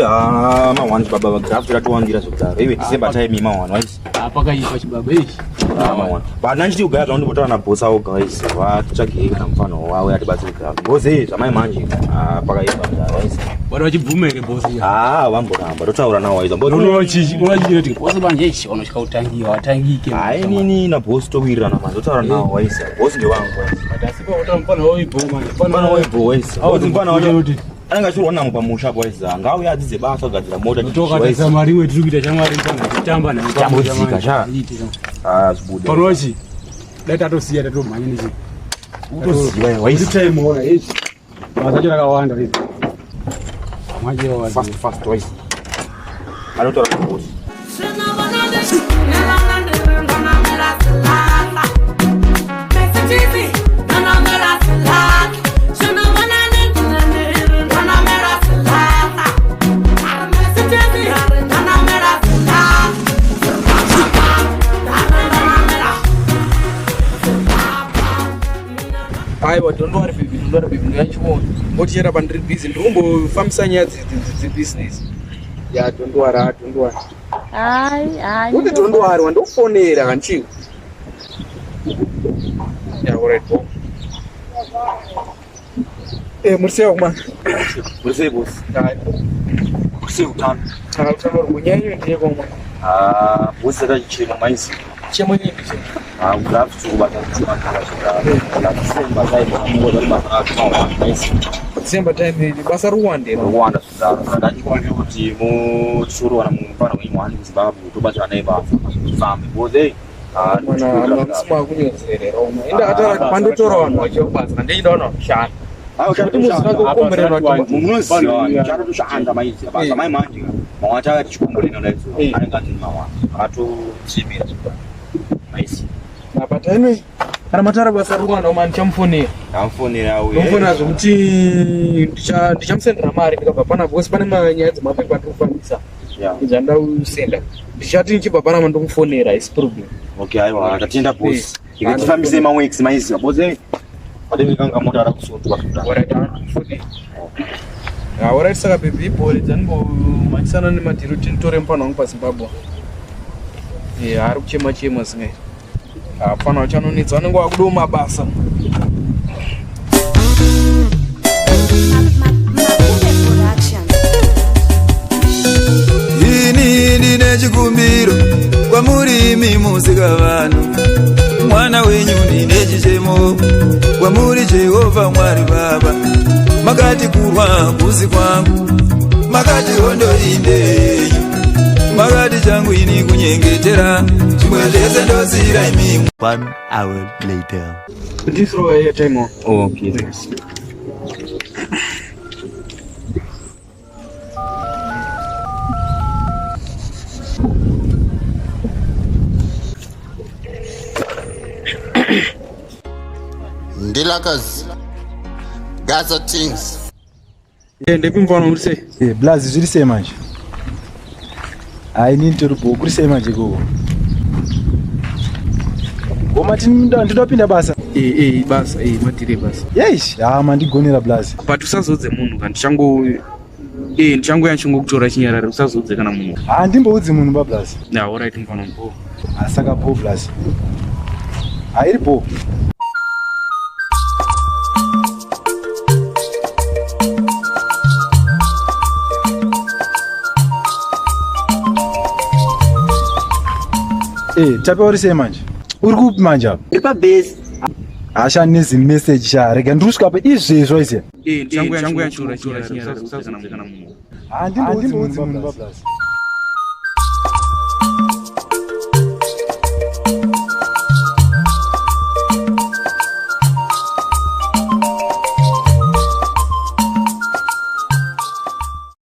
mawani baba graft ratuwangira zvekudaro iwe December time mawani waisi apakaipa chibaba ichi mawani bana nchiti ugaya zvaundi kutaura nabhosa oga waisi vatsvage kana mufano wawe atibatsira bosi zvamai manje apakaipa waisi wari wachibvumere bosi vamboramba totaura nawo waisi unachiti bosi manje ichi unosvika kutangiwa watangike nini nabosi towirirana manje totaura nawo waisi bosi ndewangu waisi mufana wacho anenge achirwa namo pamusha boisa ngauya adzidze basa kugadzira mota toka mari wedu tiri kuita chamwari tamba natambodzika sha zvibude panochi dai tatosiya tatomhanya nechi utoziva waisi time ona ichi basa chacho rakawanda ichi manje fast waisi anotaura kubosi aiwa don't worry baby ndiyachibona ngotichera pandiri busy ndikumbofambisa nyaya dzebusiness don't worry kuti don't worry wandokufonera kanchiwo alright bo murisei kuma murisei bosi murisei utano utano uri kunyanya ndiyeko mwa bosi akachichema maisi chemo nyingi December time basa ruwande Rwanda saka ndikoni kuti mutsuro wana mufana weimwani kuZimbabwe tobatsira naye bafambe boze mwana msima kunyezerera umwe inda atara pandotora vanhu vachibatsira ndindaona kushanda kuti muzika kukombererwa munoziva charo toshanda maizia basa mai manje mawata tichikomborera naizvo anenge ati mawa atochimira maisi but anyway kana matara basa rwanda umani chamufonera uye zvokuti ndichamusendera mari ndikabva pana because pane manyaya dzemapepa ndikufambisa dzandausenda ndichati nichibva panama ndomufonera isi problem okay aiwa tatienda bosi ikatifambise maweeks maisi bosi padengekanga mota arakusundwa alright saka baby ball dzanimbomanisana nemadhiro tinitore mufana wangu paZimbabwe ari kuchema zingai fana wachanonetsa vanenge vakudo mabasa ini ndine chikumbiro kwamuri muzika vanhu mwana wenyu ndine chichemo kwamuri Jehovha Mwari Baba makati kurwa kuzi kwangu makati hondo indeyi makati changu ini kunyengetera chimwe zvese ndozira imi 1 hour later ndisro ya time okay Ndilakas Gaza things ndepi mfana urise blazi zviri sei manje ai nini tori bhuku kuri sei manje koko gomati ndinopinda basa basa matire basa yeish mandigonera blazi but usazodze munhu kana ndichangoya ndichangokutora chinyarare usazodze kana munhu ndimboudzi munhu bablazi alright mfana mbo asaka bho blazi iri bho tapewa uri sei manje uri kupi manje apa iri pabase asha nezi message sha rega ndiri kusvika pa izvezvo aise ndichangoya ndichangotora chinyarare usazodze kana munhu ndimboudzi munhu bablazi